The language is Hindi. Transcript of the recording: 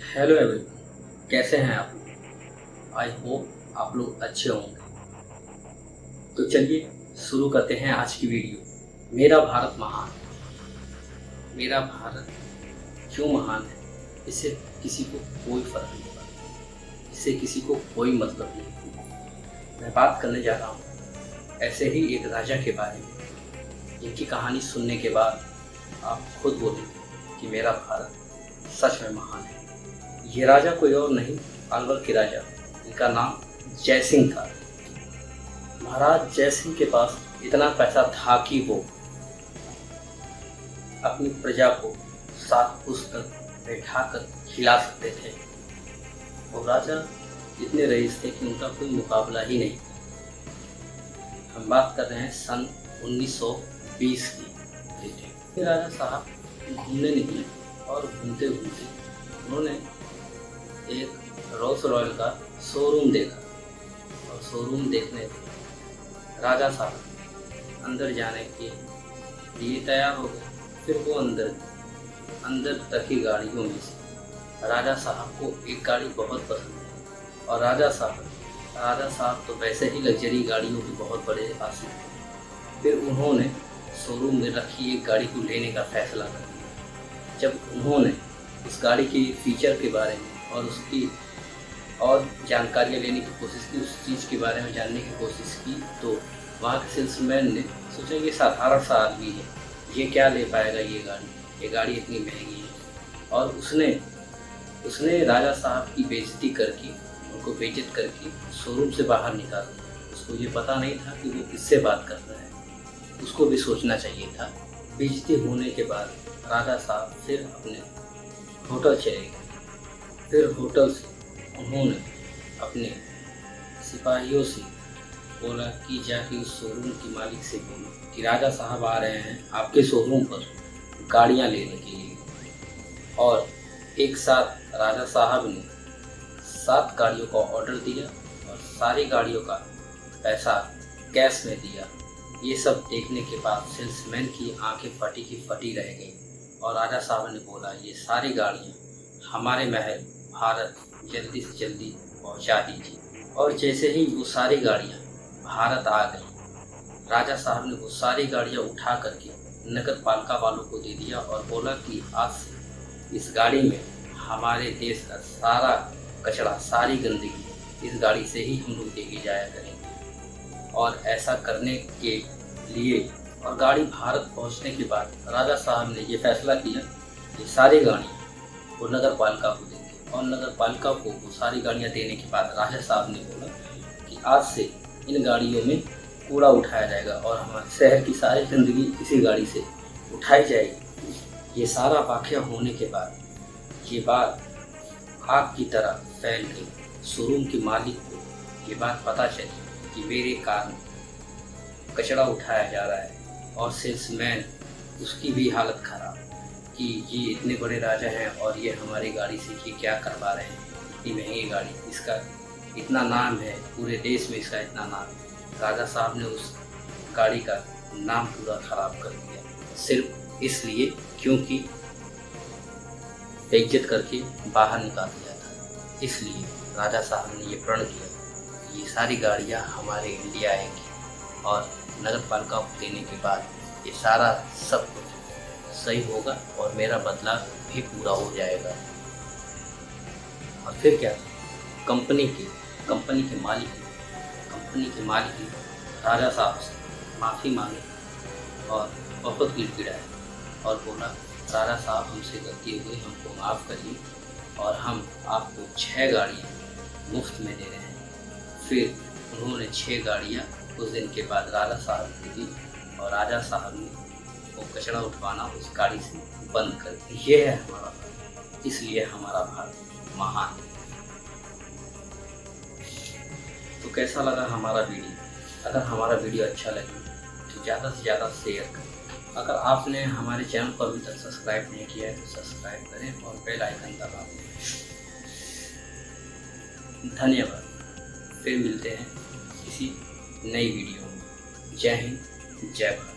हेलो एवरीवन, कैसे हैं आप लोग। आई होप आप लोग अच्छे होंगे। तो चलिए शुरू करते हैं आज की वीडियो। मेरा भारत महान। मेरा भारत क्यों महान है, इससे किसी को कोई फर्क नहीं पड़ता, इससे किसी को कोई मतलब नहीं। मैं बात करने जा रहा हूँ ऐसे ही एक राजा के बारे में, जिनकी कहानी सुनने के बाद आप खुद बोलेंगे कि मेरा भारत सच में महान है। ये राजा कोई और नहीं, अलवर के राजा, इनका नाम जयसिंह था। महाराज जयसिंह के पास इतना पैसा था कि वो अपनी प्रजा को साथ पुस्तक बैठाकर खिला सकते थे। वो राजा इतने रईस थे कि उनका कोई मुकाबला ही नहीं। हम बात कर रहे हैं सन 1920 की। ये राजा साहब घूमने निकले और घूमते घूमते उन्होंने एक रोल्स रॉयल का शोरूम देखा और शोरूम देखने से राजा साहब अंदर जाने के लिए तैयार हो गए। फिर वो अंदर तक की गाड़ियों में से राजा साहब को एक गाड़ी बहुत पसंद है और राजा साहब तो वैसे ही लग्जरी गाड़ियों के बहुत बड़े आशिक थे। फिर उन्होंने शोरूम में रखी एक गाड़ी को लेने का फैसला कर लिया। जब उन्होंने उस गाड़ी के फीचर के बारे में और उसकी और जानकारियाँ लेने की कोशिश की, उस चीज़ के बारे में जानने की कोशिश की, तो वहाँ के सेल्समैन ने सोचा ये साधारण सा आदमी है, ये क्या ले पाएगा, ये गाड़ी इतनी महंगी है। और उसने राजा साहब की बेइज्जती करके, उनको बेइज्जत करके शोरूम से बाहर निकाल दिया। उसको ये पता नहीं था कि वो किससे बात कर रहा है, उसको भी सोचना चाहिए था। बेइज्जती होने के बाद राजा साहब फिर अपने होटल चले गए। फिर होटल से उन्होंने अपने सिपाहियों से बोला कि जाके उस शोरूम के मालिक से बोलो कि राजा साहब आ रहे हैं आपके शोरूम पर गाड़ियां लेने के लिए। और एक साथ राजा साहब ने 7 गाड़ियों का ऑर्डर दिया और सारी गाड़ियों का पैसा कैश में दिया। ये सब देखने के बाद सेल्समैन की आंखें फटी की फटी रह गई और राजा साहब ने बोला ये सारी गाड़ियाँ हमारे महल भारत जल्दी से जल्दी पहुंचा दीजिए। और जैसे ही वो सारी गाड़ियाँ भारत आ गई, राजा साहब ने वो सारी गाड़ियाँ उठा करके नगर पालिका वालों को दे दिया और बोला कि आज से इस गाड़ी में हमारे देश का सारा कचरा, सारी गंदगी इस गाड़ी से ही हम लोग लेके जाया करेंगे। और ऐसा करने के लिए और गाड़ी भारत पहुंचने के बाद राजा साहब ने ये फैसला किया कि सारी गाड़ियाँ वो नगर पालिका को देंगे। और नगर पालिका को वो सारी गाड़ियाँ देने के बाद राजा साहब ने बोला कि आज से इन गाड़ियों में कूड़ा उठाया जाएगा और हमारे शहर की सारी गंदगी इसी गाड़ी से उठाई जाएगी। ये सारा वाक़या होने के बाद ये बात आग की तरह फैल गई। शोरूम के मालिक को ये बात पता चली कि मेरे कारण कचरा उठाया जा रहा है और सेल्समैन, उसकी भी हालत ख़राब कि ये इतने बड़े राजा हैं और ये हमारी गाड़ी से ये क्या करवा रहे हैं, इतनी महंगी गाड़ी, इसका इतना नाम है, पूरे देश में इसका इतना नाम है। राजा साहब ने उस गाड़ी का नाम पूरा ख़राब कर दिया, सिर्फ इसलिए क्योंकि बेइज्जत करके बाहर निकाल दिया था। इसलिए राजा साहब ने ये प्रण किया ये सारी गाड़ियाँ हमारे इंडिया आएंगी और नगर पालिका को देने के बाद ये सारा सब कुछ सही होगा और मेरा बदलाव भी पूरा हो जाएगा। और फिर क्या, कंपनी के मालिक ने राजा साहब से माफ़ी मांगी और बहुत गिड़गिड़ाया और बोला राजा साहब हमसे गलती हो गई, हमको माफ़ करिए और हम आपको 6 गाड़ियाँ मुफ्त में दे रहे हैं। फिर उन्होंने 6 गाड़ियाँ कुछ दिन के बाद राजा साहब को दी और राजा साहब ने वो कचरा उठवाना उस गाड़ी से बंद कर दिया। ये है हमारा भारत, इसलिए हमारा भारत महान है। तो कैसा लगा हमारा वीडियो? अगर हमारा वीडियो अच्छा लगे तो ज़्यादा से ज़्यादा शेयर करें। अगर आपने हमारे चैनल को अभी तक सब्सक्राइब नहीं किया है तो सब्सक्राइब करें और बेल आइकन दबा दें। धन्यवाद। फिर मिलते हैं किसी नई वीडियो में। जय हिंद, जय भारत।